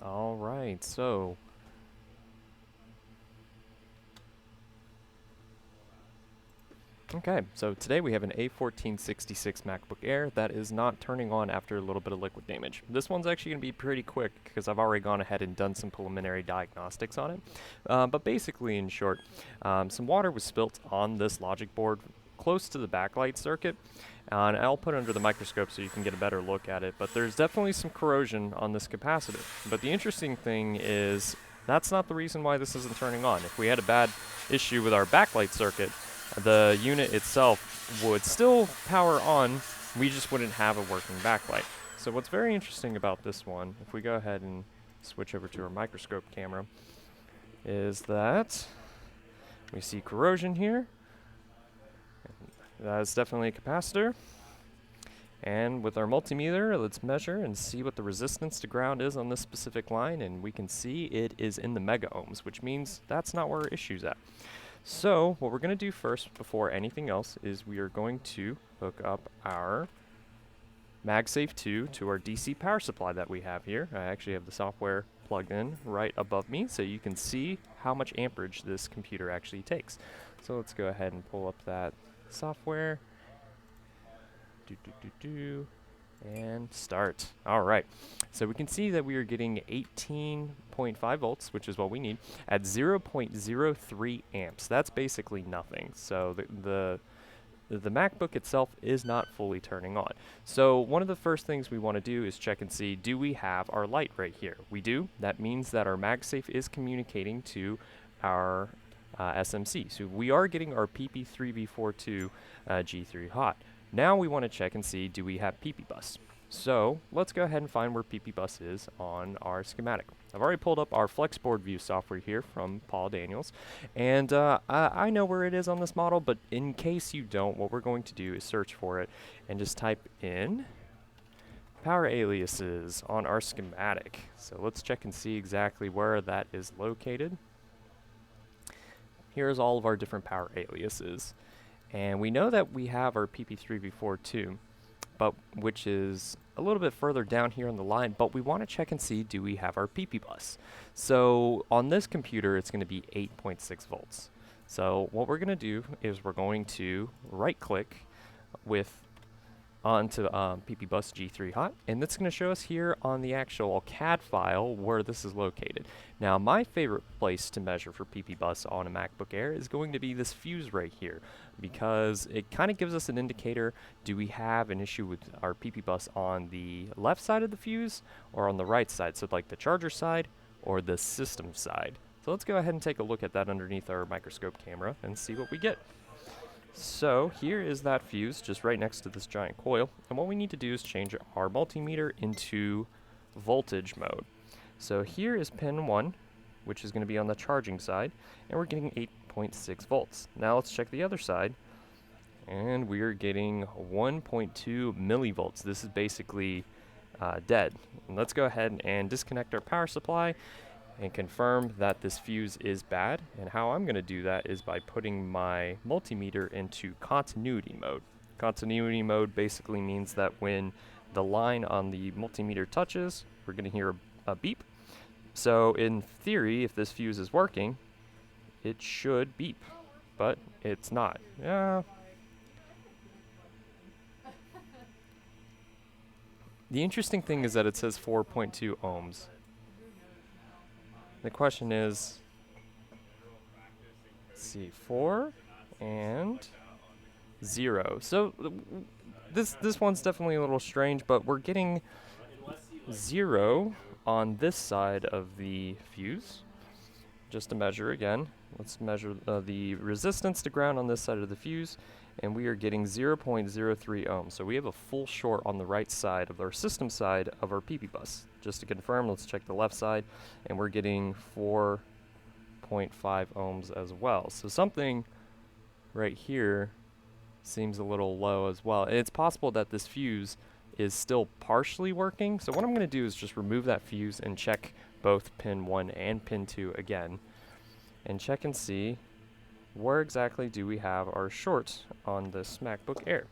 All right, so so today we have an A1466 MacBook Air that is not turning on after a little bit of liquid damage. This one's actually going to be pretty quick because I've already gone ahead and done some preliminary diagnostics on it. But basically, in short, some water was spilt on this logic board close to the backlight circuit. And I'll put it under the microscope so you can get a better look at it. But there's definitely some corrosion on this capacitor. But the interesting thing is that's not the reason why this isn't turning on. If we had a bad issue with our backlight circuit, the unit itself would still power on, we just wouldn't have a working backlight. So what's very interesting about this one, if we go ahead and switch over to our microscope camera, is that we see corrosion here. That is definitely a capacitor. And with our multimeter, let's measure and see what the resistance to ground is on this specific line, and we can see it is in the mega ohms, which means that's not where our issue's at. So what we're going to do first before anything else is we are going to hook up our MagSafe 2 to our DC power supply that we have here. I actually have the software plugged in right above me so you can see how much amperage this computer actually takes. So let's go ahead and pull up that software. And start. All right. So we can see that we are getting 18.5 volts, which is what we need, at 0.03 amps. That's basically nothing. So the MacBook itself is not fully turning on. So one of the first things we want to do is check and see, do we have our light right here? We do. That means that our MagSafe is communicating to our SMC. So we are getting our PP3V42 G3 hot. Now we want to check and see, do we have PP bus? So let's go ahead and find where PP bus is on our schematic. I've already pulled up our Flexboard View software here from Paul Daniels, and I know where it is on this model, but in case you don't, what we're going to do is search for it and just type in power aliases on our schematic. So let's check and see exactly where that is located. Here's all of our different power aliases. And we know that we have our PP3V42, but which is a little bit further down here on the line, but we want to check and see, do we have our PP bus? So on this computer, it's going to be 8.6 volts. So what we're going to do is we're going to right click onto PP bus G3 hot, and that's going to show us here on the actual CAD file where this is located. Now my favorite place to measure for PP bus on a MacBook Air is going to be this fuse right here, because it kind of gives us an indicator, do we have an issue with our PP bus on the left side of the fuse or on the right side, so like the charger side or the system side. So let's go ahead and take a look at that underneath our microscope camera and see what we get. So here is that fuse just right next to this giant coil, and what we need to do is change our multimeter into voltage mode. So here is pin 1, which is going to be on the charging side, and we're getting 8.6 volts. Now let's check the other side, and we're getting 1.2 millivolts. This is basically dead. And let's go ahead and disconnect our power supply and confirm that this fuse is bad. And how I'm going to do that is by putting my multimeter into continuity mode. Continuity mode basically means that when the line on the multimeter touches, we're going to hear a beep. So in theory, if this fuse is working, it should beep, but it's not. The interesting thing is that it says 4.2 ohms. The question is, let's see, 4 and 0. So this one's definitely a little strange, but we're getting 0 on this side of the fuse. Just to measure again, let's measure the resistance to ground on this side of the fuse, and we are getting 0.03 ohms. So we have a full short on the right side of our system side of our PP bus. Just to confirm, let's check the left side, and we're getting 4.5 ohms as well. So something right here seems a little low as well. And it's possible that this fuse is still partially working. So what I'm going to do is just remove that fuse and check both pin 1 and pin 2 again, and check and see where exactly do we have our short on this MacBook Air.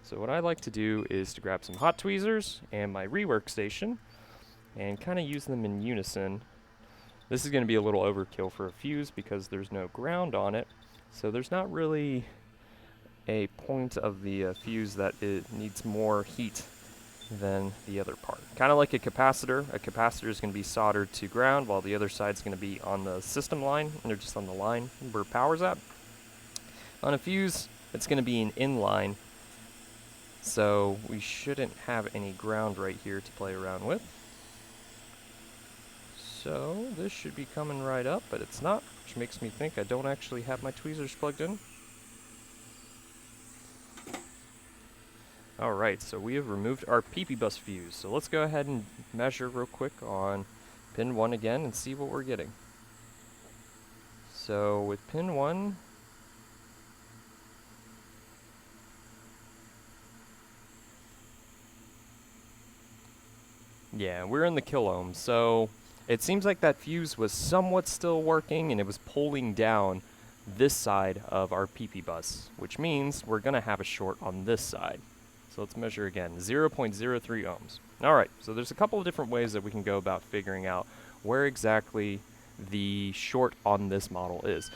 So what I like to do is to grab some hot tweezers and my rework station, and kind of use them in unison. This is going to be a little overkill for a fuse because there's no ground on it, so there's not really a point of the fuse that it needs more heat than the other part. Kind of like a capacitor. A capacitor is going to be soldered to ground while the other side is going to be on the system line, and they're just on the line where power's at. On a fuse, it's going to be an inline, so we shouldn't have any ground right here to play around with. So this should be coming right up, but it's not, which makes me think I don't actually have my tweezers plugged in. Alright, so we have removed our PP bus fuse. So let's go ahead and measure real quick on pin 1 again and see what we're getting. So with pin 1, yeah, we're in the kiloohms. So it seems like that fuse was somewhat still working and it was pulling down this side of our PP bus, which means we're going to have a short on this side. So let's measure again, 0.03 ohms. Alright, so there's a couple of different ways that we can go about figuring out where exactly the short on this model is.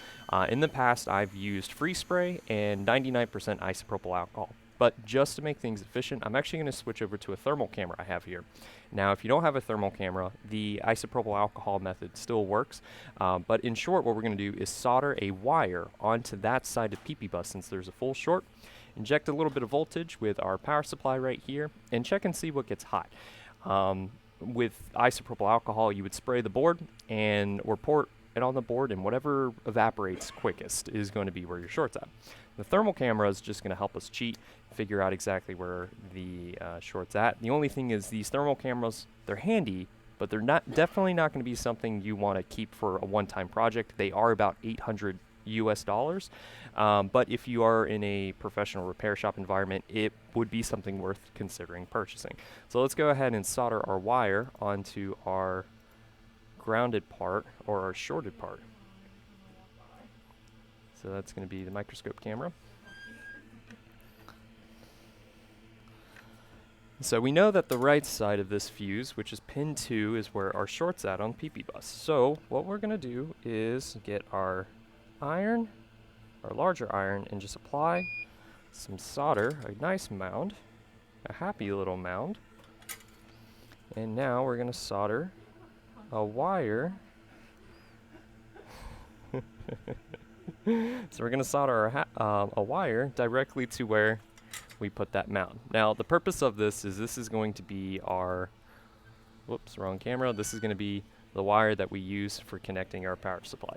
In the past, I've used freeze spray and 99% isopropyl alcohol. But just to make things efficient, I'm actually going to switch over to a thermal camera I have here. Now, if you don't have a thermal camera, the isopropyl alcohol method still works. But in short, what we're going to do is solder a wire onto that side of PP bus since there's a full short. Inject a little bit of voltage with our power supply right here, and check and see what gets hot. With isopropyl alcohol, you would spray the board or pour it on the board, and whatever evaporates quickest is going to be where your short's at. The thermal camera is just going to help us cheat, figure out exactly where the short's at. The only thing is these thermal cameras, they're handy, but they're definitely not going to be something you want to keep for a one-time project. They are about $800 US. But if you are in a professional repair shop environment, it would be something worth considering purchasing. So let's go ahead and solder our wire onto our grounded part, or our shorted part. So that's going to be the microscope camera. So we know that the right side of this fuse, which is pin 2, is where our short's at on PP bus. So what we're going to do is get our iron, our larger iron, and just apply some solder, a nice mound, a happy little mound. And now we're going to solder a wire. So we're going to solder a wire directly to where we put that mound. Now the purpose of this is going to be our, whoops, wrong camera. This is going to be the wire that we use for connecting our power supply.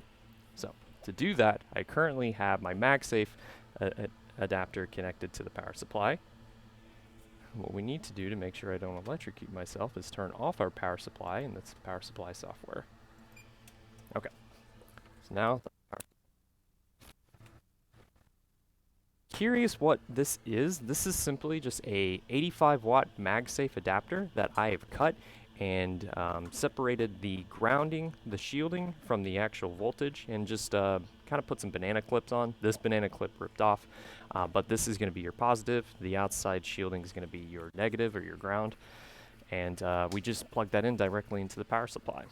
So to do that, I currently have my MagSafe adapter connected to the power supply. What we need to do to make sure I don't electrocute myself is turn off our power supply, and that's power supply software. Okay, so now, curious what this is. This is simply just a 85-watt MagSafe adapter that I have cut and separated the grounding, the shielding from the actual voltage, and just kind of put some banana clips on. This banana clip ripped off, but this is going to be your positive. The outside shielding is going to be your negative or your ground, and we just plug that in directly into the power supply.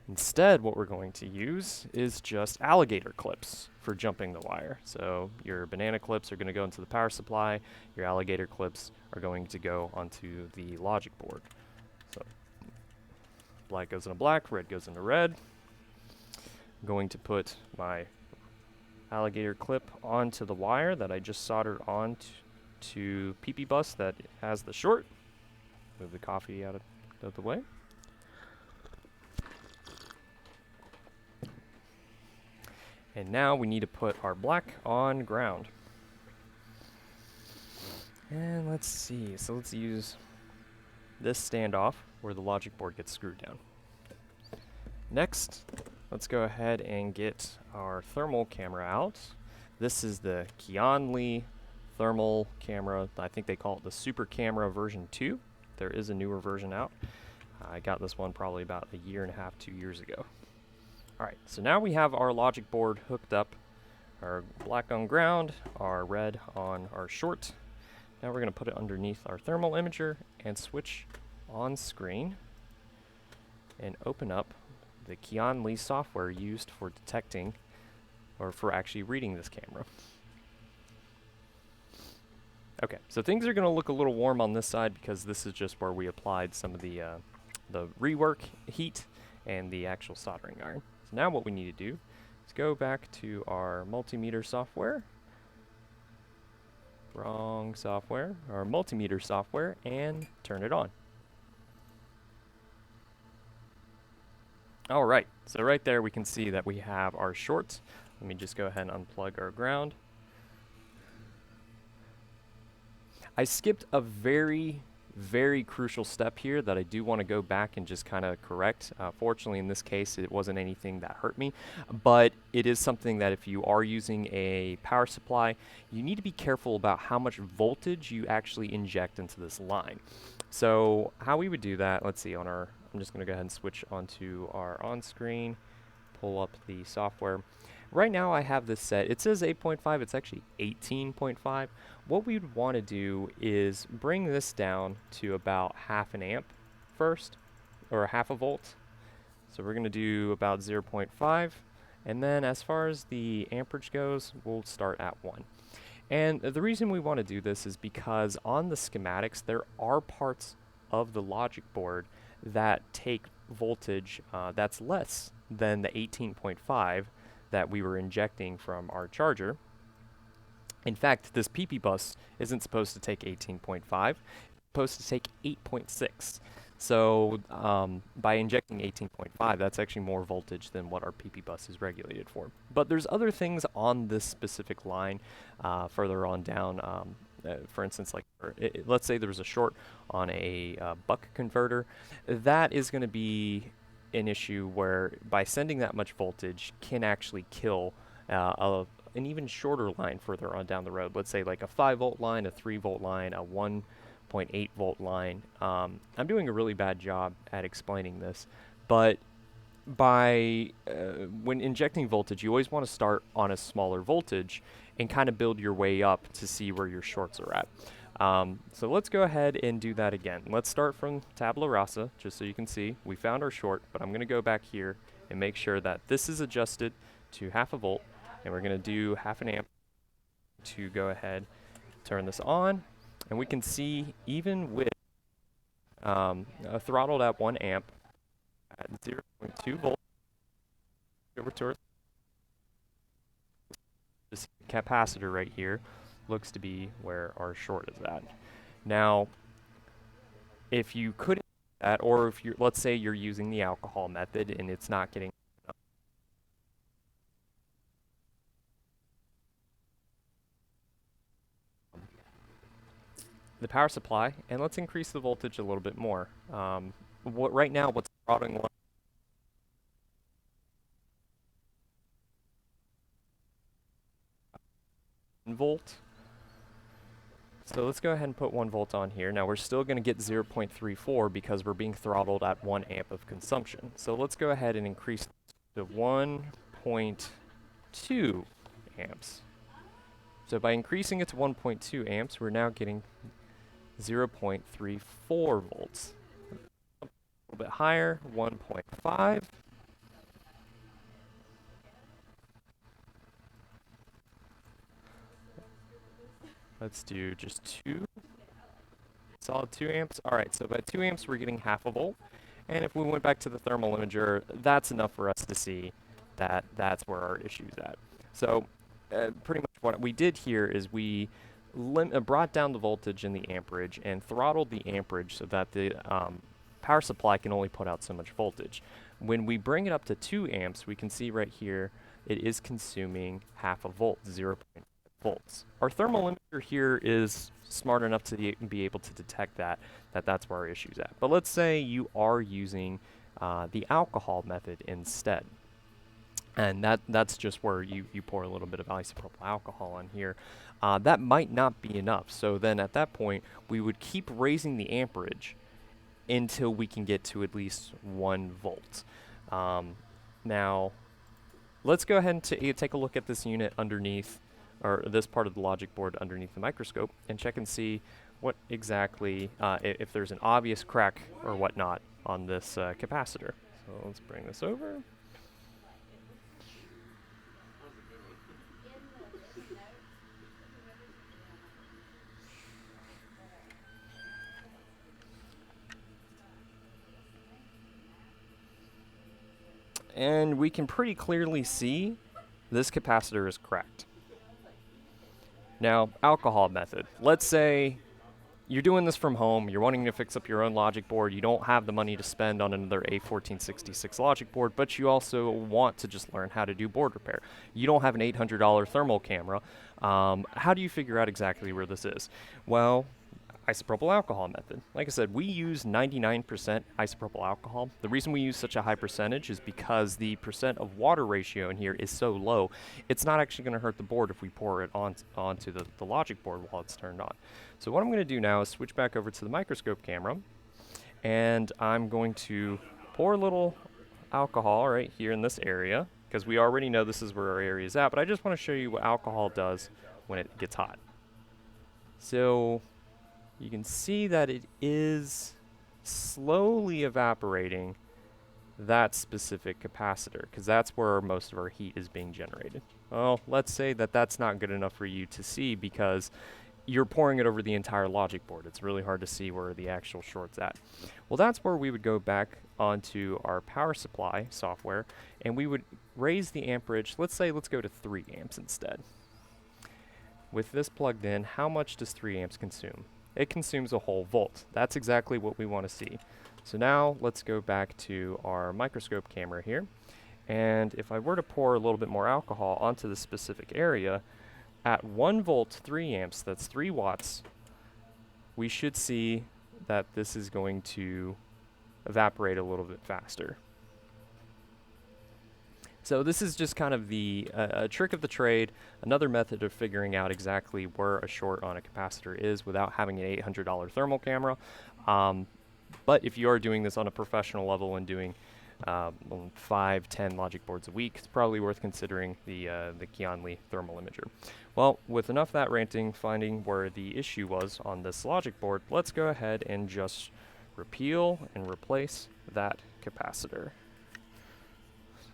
Instead, what we're going to use is just alligator clips for jumping the wire. So your banana clips are going to go into the power supply, your alligator clips are going to go onto the logic board. So black goes into black, red goes into red. I'm going to put my alligator clip onto the wire that I just soldered on to PP bus that has the short. Move the coffee out of the way. And now we need to put our black on ground. And let's see, so let's use this standoff where the logic board gets screwed down. Next, let's go ahead and get our thermal camera out. This is the Keonly thermal camera. I think they call it the Super Camera version 2. There is a newer version out. I got this one probably about a year and a half, 2 years ago. Alright, so now we have our logic board hooked up, our black on ground, our red on our short. Now we're going to put it underneath our thermal imager and switch on screen. and open up the Lee software used for detecting or for actually reading this camera. Okay, so things are going to look a little warm on this side because this is just where we applied some of the rework heat and the actual soldering iron. So now what we need to do is go back to our multimeter software. Wrong software, our multimeter software, and turn it on. All right, so right there we can see that we have our shorts. Let me just go ahead and unplug our ground. I skipped a very crucial step here that I do want to go back and just kind of correct. Fortunately, in this case, it wasn't anything that hurt me, but it is something that if you are using a power supply, you need to be careful about how much voltage you actually inject into this line. So how we would do that, let's see, on our, I'm just going to go ahead and switch onto our on-screen, pull up the software. Right now I have this set, it says 8.5, it's actually 18.5. What we would want to do is bring this down to about half an amp first, or half a volt. So we're going to do about 0.5, and then as far as the amperage goes, we'll start at 1. And the reason we want to do this is because on the schematics, there are parts of the logic board that take voltage that's less than the 18.5 that we were injecting from our charger. In fact, this PP bus isn't supposed to take 18.5, it's supposed to take 8.6. So by injecting 18.5, that's actually more voltage than what our PP bus is regulated for. But there's other things on this specific line further on down. For instance, like let's say there's a short on a buck converter. That is going to be an issue where by sending that much voltage can actually kill an even shorter line further on down the road. Let's say like a 5-volt line, a 3-volt line, a 1.8 volt line. I'm doing a really bad job at explaining this, but by when injecting voltage, you always want to start on a smaller voltage and kind of build your way up to see where your shorts are at. So let's go ahead and do that again. Let's start from tabula rasa, just so you can see we found our short, but I'm going to go back here and make sure that this is adjusted to half a volt, and we're going to do half an amp to go ahead, turn this on, and we can see even with throttled at 1 amp at 0.2 volts over to our this capacitor right here looks to be where our short is at. Now, if you couldn't do that, or if you're, let's say you're using the alcohol method and it's not getting the power supply, and let's increase the voltage a little bit more. Right now, what's throttling volt. So let's go ahead and put 1 volt on here. Now we're still going to get 0.34 because we're being throttled at 1 amp of consumption. So let's go ahead and increase to 1.2 amps. So by increasing it to 1.2 amps, we're now getting 0.34 volts. A little bit higher, 1.5. Let's do just 2. Solid 2 amps. All right, so by 2 amps, we're getting half a volt. And if we went back to the thermal imager, that's enough for us to see that that's where our issue's at. So pretty much what we did here is we brought down the voltage in the amperage and throttled the amperage so that the power supply can only put out so much voltage. When we bring it up to 2 amps, we can see right here it is consuming half a volt, 0.5 volts. Our thermal imager here is smart enough to be able to detect that's where our issue's at. But let's say you are using the alcohol method instead. And that's just where you pour a little bit of isopropyl alcohol on here. That might not be enough. So then at that point, we would keep raising the amperage until we can get to at least 1 volt. Now, let's go ahead and take a look at this unit underneath, or this part of the logic board underneath the microscope, and check and see what exactly, if there's an obvious crack or whatnot on this capacitor. So let's bring this over. And we can pretty clearly see this capacitor is cracked. Now, alcohol method. Let's say you're doing this from home, you're wanting to fix up your own logic board, you don't have the money to spend on another A1466 logic board, but you also want to just learn how to do board repair. You don't have an $800 thermal camera. How do you figure out exactly where this is? Well, isopropyl alcohol method. Like I said, we use 99% isopropyl alcohol. The reason we use such a high percentage is because the percent of water ratio in here is so low, it's not actually going to hurt the board if we pour it onto the logic board while it's turned on. So what I'm going to do now is switch back over to the microscope camera, and I'm going to pour a little alcohol right here in this area, because we already know this is where our area is at, but I just want to show you what alcohol does when it gets hot. So you can see that it is slowly evaporating that specific capacitor, because that's where most of our heat is being generated. Well, let's say that that's not good enough for you to see because you're pouring it over the entire logic board. It's really hard to see where the actual short's at. Well, that's where we would go back onto our power supply software, and we would raise the amperage. Let's go to 3 amps instead. With this plugged in, how much does 3 amps consume? It consumes a whole volt. That's exactly what we want to see. So now let's go back to our microscope camera here. And if I were to pour a little bit more alcohol onto the specific area, at 1 volt, 3 amps, that's 3 watts, we should see that this is going to evaporate a little bit faster. So this is just kind of the trick of the trade, another method of figuring out exactly where a short on a capacitor is without having an $800 thermal camera. But if you are doing this on a professional level and doing 5-10 logic boards a week, it's probably worth considering the Keonly thermal imager. Well, with enough of that ranting, finding where the issue was on this logic board, let's go ahead and just repeal and replace that capacitor.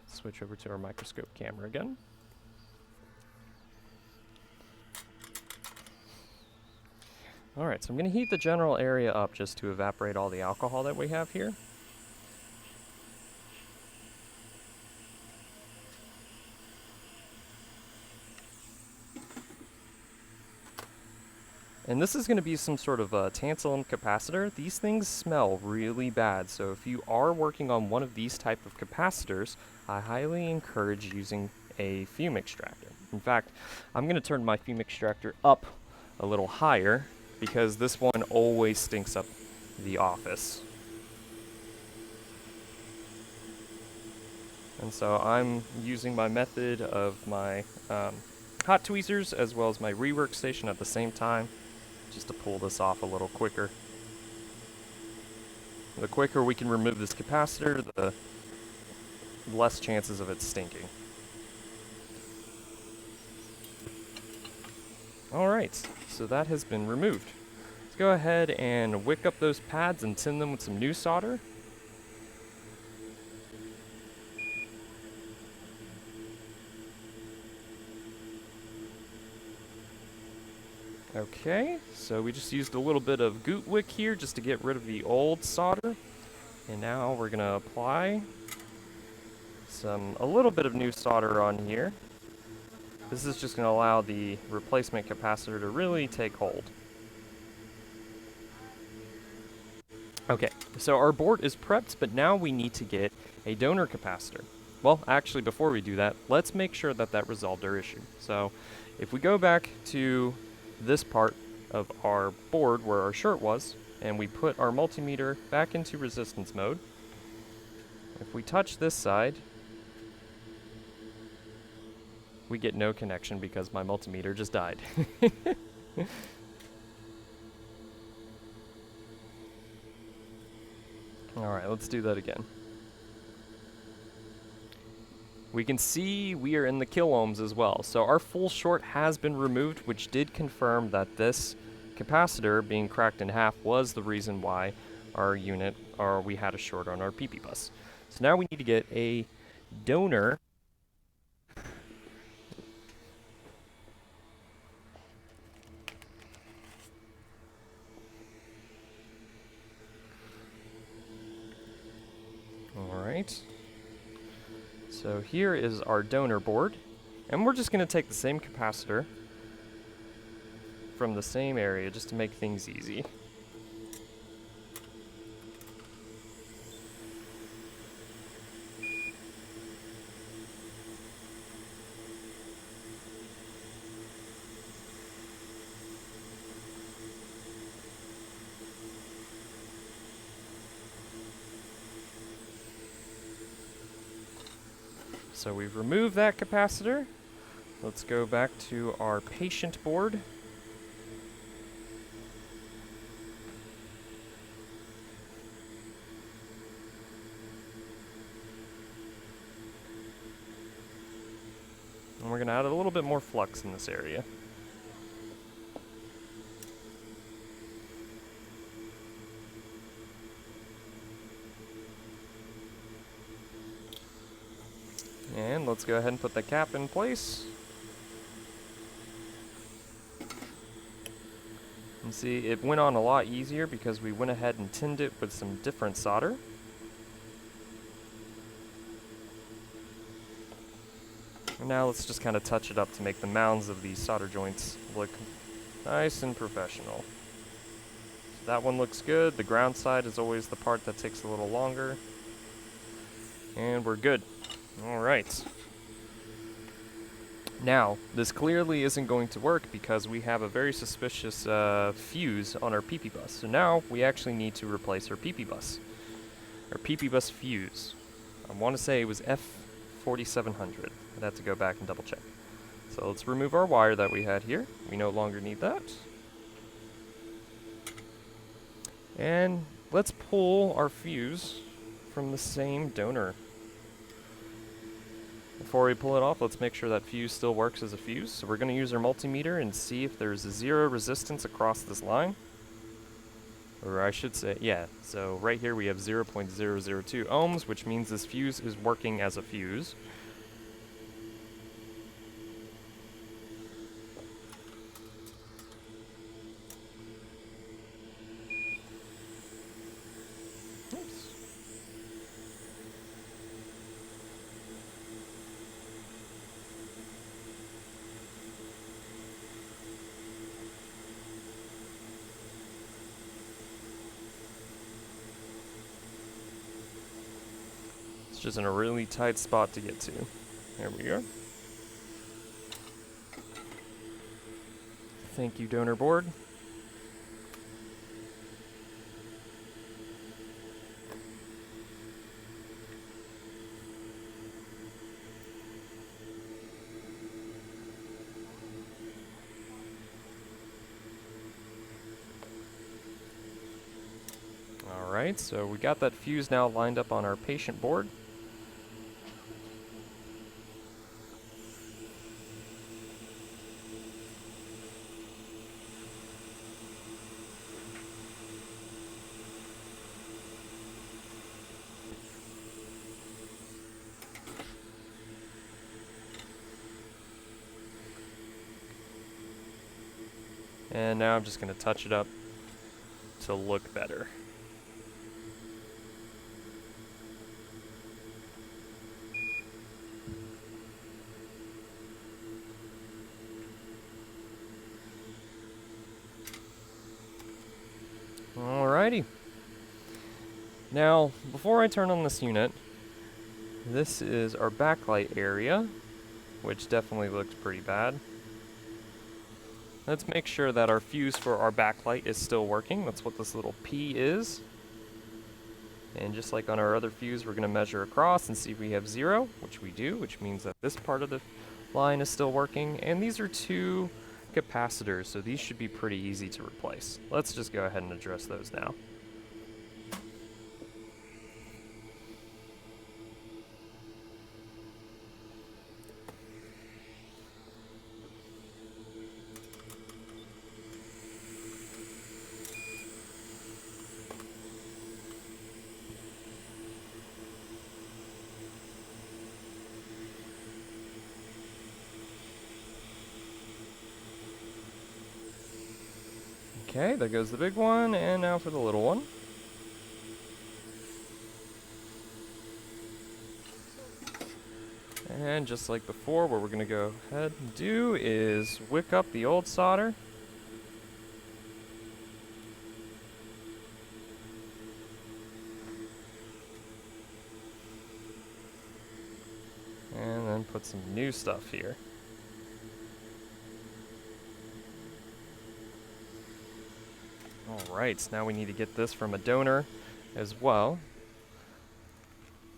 Switch over to our microscope camera again. Alright, so I'm going to heat the general area up just to evaporate all the alcohol that we have here. And this is going to be some sort of a tantalum capacitor. These things smell really bad, so if you are working on one of these type of capacitors, I highly encourage using a fume extractor. In fact, I'm going to turn my fume extractor up a little higher because this one always stinks up the office. And so I'm using my method of my hot tweezers as well as my rework station at the same time, just to pull this off a little quicker. The quicker we can remove this capacitor, the less chances of it stinking. Alright, so that has been removed. Let's go ahead and wick up those pads and tin them with some new solder. Okay, so we just used a little bit of goot wick here just to get rid of the old solder. And now we're going to apply a little bit of new solder on here. This is just going to allow the replacement capacitor to really take hold. Okay, so our board is prepped, but now we need to get a donor capacitor. Well, actually, before we do that, let's make sure that that resolved our issue. So if we go back to this part of our board where our shirt was, and we put our multimeter back into resistance mode, if we touch this side, we get no connection because my multimeter just died. Alright, let's do that again. We can see we are in the kiloohms as well. So our full short has been removed, which did confirm that this capacitor being cracked in half was the reason why our unit, or we had a short on our PP bus. So now we need to get a donor. Alright. So here is our donor board. And we're just going to take the same capacitor from the same area just to make things easy. So we've removed that capacitor. Let's go back to our patient board. And we're going to add a little bit more flux in this area. And let's go ahead and put the cap in place. And see, it went on a lot easier because we went ahead and tinned it with some different solder. And now let's just kind of touch it up to make the mounds of these solder joints look nice and professional. So that one looks good. The ground side is always the part that takes a little longer. And we're good. Alright. Now, this clearly isn't going to work because we have a very suspicious fuse on our PP bus. So now we actually need to replace our PP bus. Our PP bus fuse. I want to say it was F4700. I'd have to go back and double check. So let's remove our wire that we had here. We no longer need that. And let's pull our fuse from the same donor. Before we pull it off, let's make sure that fuse still works as a fuse. So we're going to use our multimeter and see if there's a zero resistance across this line. Or I should say, yeah, so right here we have 0.002 ohms, which means this fuse is working as a fuse. Just in a really tight spot to get to. There we go. Thank you, donor board. Alright, so we got that fuse now lined up on our patient board. And now I'm just going to touch it up to look better. Alrighty. Now, before I turn on this unit, this is our backlight area, which definitely looks pretty bad. Let's make sure that our fuse for our backlight is still working. That's what this little P is. And just like on our other fuse, we're going to measure across and see if we have 0, which we do, which means that this part of the line is still working. And these are 2 capacitors, so these should be pretty easy to replace. Let's just go ahead and address those now. Okay, there goes the big one, and now for the little one. And just like before, what we're going to go ahead and do is wick up the old solder. And then put some new stuff here. Alright, so now we need to get this from a donor as well.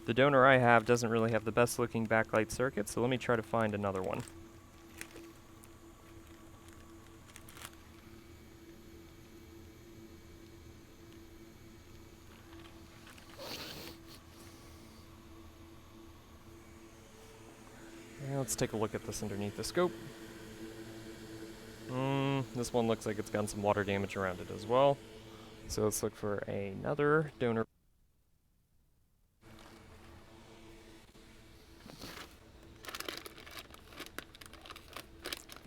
The donor I have doesn't really have the best looking backlight circuit, so let me try to find another one. And let's take a look at this underneath the scope. This one looks like it's gotten some water damage around it as well. So let's look for another donor.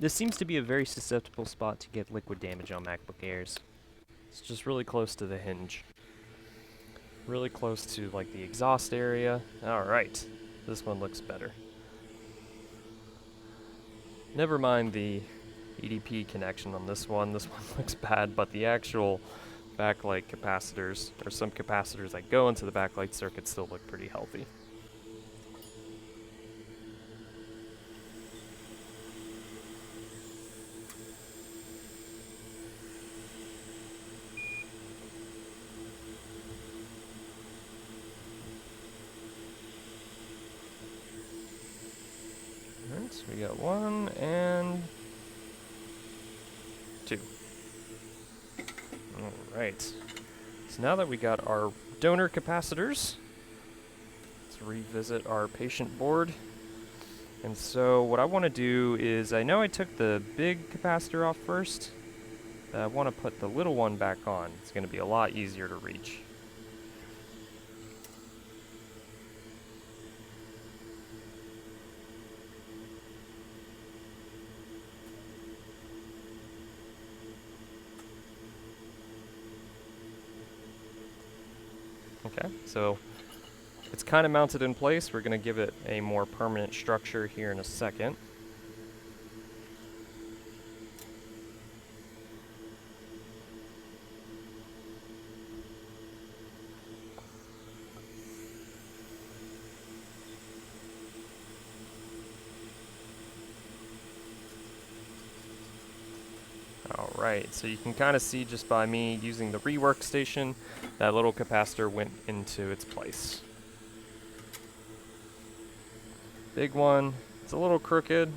This seems to be a very susceptible spot to get liquid damage on MacBook Airs. It's just really close to the hinge. Really close to like the exhaust area. Alright, this one looks better. Never mind the EDP connection on this one. This one looks bad, but the actual backlight capacitors, or some capacitors that go into the backlight circuit, still look pretty healthy. Alright, so we got 1 and 2. Alright, so now that we got our donor capacitors, let's revisit our patient board. And so what I want to do is, I know I took the big capacitor off first, but I want to put the little one back on. It's going to be a lot easier to reach. Okay, so it's kind of mounted in place. We're going to give it a more permanent structure here in a second. Alright, so you can kind of see just by me using the rework station, that little capacitor went into its place. Big one, it's a little crooked,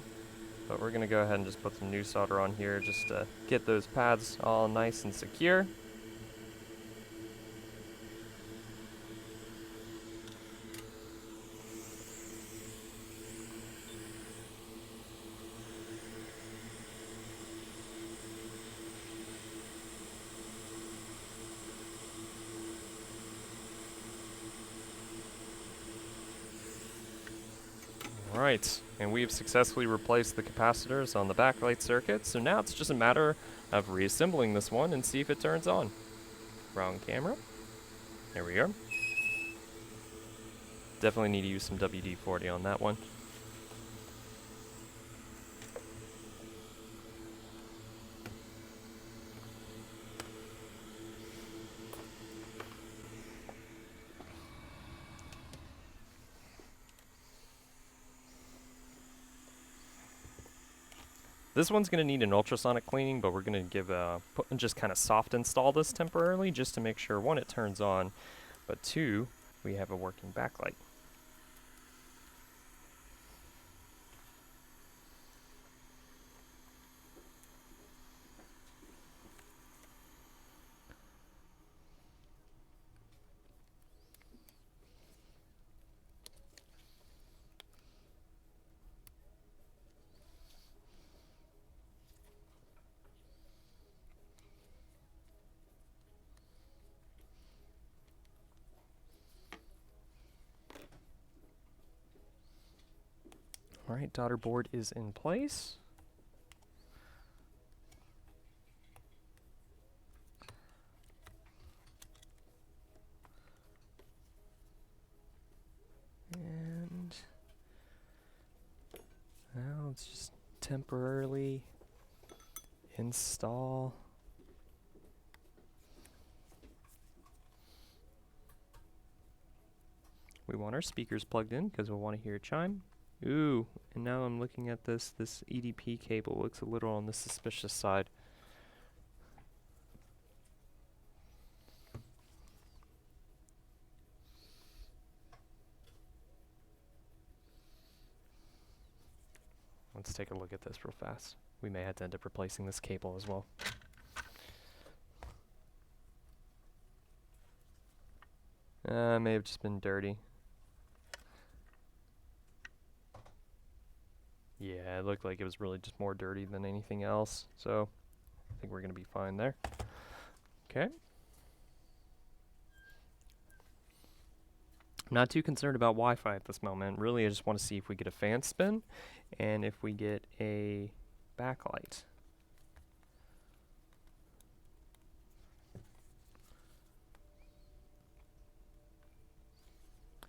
but we're going to go ahead and just put some new solder on here just to get those pads all nice and secure. Alright, and we've successfully replaced the capacitors on the backlight circuit, so now it's just a matter of reassembling this one and see if it turns on. Wrong camera. There we are. Definitely need to use some WD-40 on that one. This one's going to need an ultrasonic cleaning, but we're going to give just kind of soft install this temporarily just to make sure, 1, it turns on, but 2, we have a working backlight. Alright, daughter board is in place. temporarily install. We want our speakers plugged in because we'll want to hear a chime. Ooh, and now I'm looking at this EDP cable looks a little on the suspicious side. Let's take a look at this real fast. We may have to end up replacing this cable as well. May have just been dirty. Yeah, it looked like it was really just more dirty than anything else. So I think we're going to be fine there. Okay. I'm not too concerned about Wi-Fi at this moment. Really, I just want to see if we get a fan spin and if we get a backlight.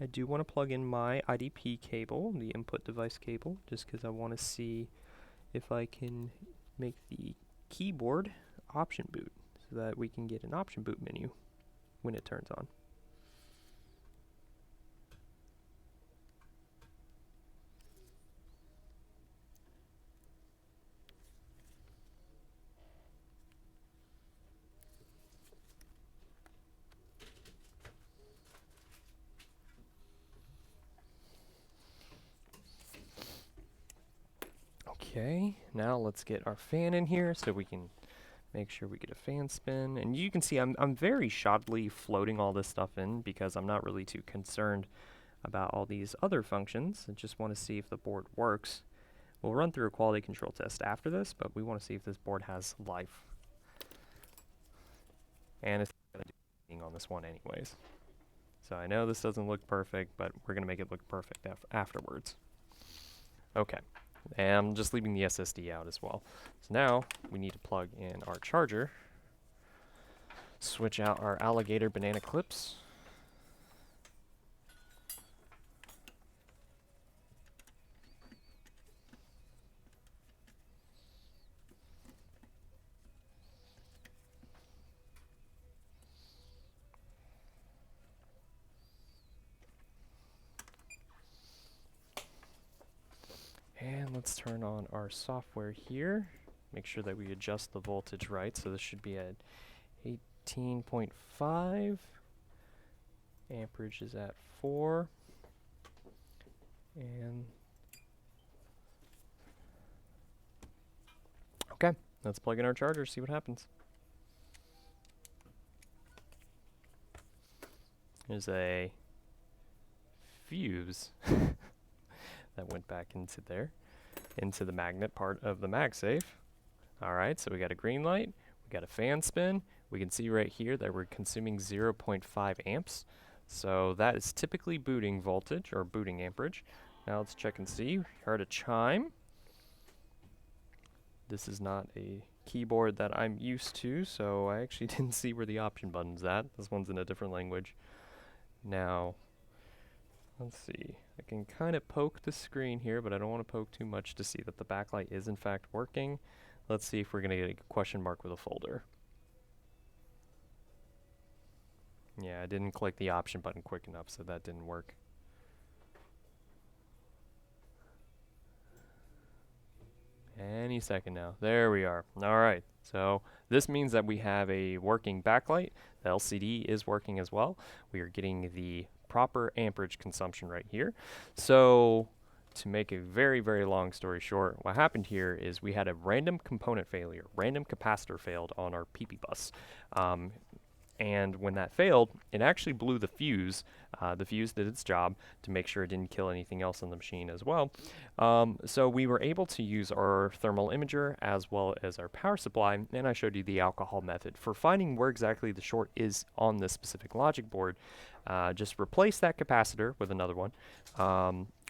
I do want to plug in my IDP cable, the input device cable, just because I want to see if I can make the keyboard option boot so that we can get an option boot menu when it turns on. Okay, now let's get our fan in here so we can make sure we get a fan spin. And you can see I'm very shoddily floating all this stuff in because I'm not really too concerned about all these other functions. I just want to see if the board works. We'll run through a quality control test after this, but we want to see if this board has life. And it's going to do on this one anyways. So I know this doesn't look perfect, but we're going to make it look perfect afterwards. Okay. And I'm just leaving the SSD out as well. So now we need to plug in our charger, switch out our alligator banana clips, and let's turn on our software here. Make sure that we adjust the voltage right. So this should be at 18.5. Amperage is at 4. And okay, let's plug in our charger, see what happens. There's a fuse that went back into there, into the magnet part of the MagSafe. Alright, so we got a green light, we got a fan spin. We can see right here that we're consuming 0.5 amps. So that is typically booting voltage, or booting amperage. Now let's check and see. Heard a chime. This is not a keyboard that I'm used to, so I actually didn't see where the option button's at. This one's in a different language. Now, let's see. I can kind of poke the screen here, but I don't want to poke too much to see that the backlight is in fact working. Let's see if we're going to get a question mark with a folder. Yeah, I didn't click the option button quick enough, so that didn't work. Any second now. There we are. Alright, so this means that we have a working backlight. The LCD is working as well. We are getting the proper amperage consumption right here. So to make a very, very long story short, what happened here is we had a random component failure. Random capacitor failed on our PP bus. And when that failed, it actually blew the fuse. The fuse did its job to make sure it didn't kill anything else on the machine as well. So we were able to use our thermal imager as well as our power supply, and I showed you the alcohol method. For finding where exactly the short is on this specific logic board, just replace that capacitor with another one.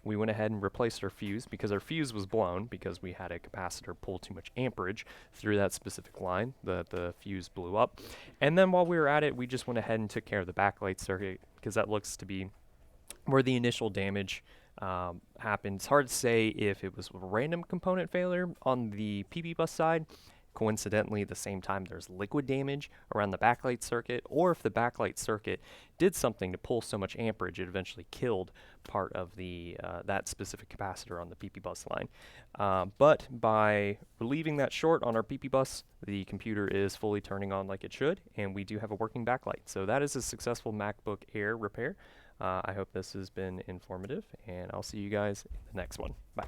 We went ahead and replaced our fuse because our fuse was blown because we had a capacitor pull too much amperage through that specific line. The fuse blew up. And then while we were at it, we just went ahead and took care of the backlight circuit because that looks to be where the initial damage happened. It's hard to say if it was a random component failure on the PP bus side, coincidentally at the same time there's liquid damage around the backlight circuit, or if the backlight circuit did something to pull so much amperage it eventually killed part of the that specific capacitor on the PP bus line. But by relieving that short on our PP bus, the computer is fully turning on like it should, and we do have a working backlight. So that is a successful MacBook Air repair. I hope this has been informative, and I'll see you guys in the next one. Bye.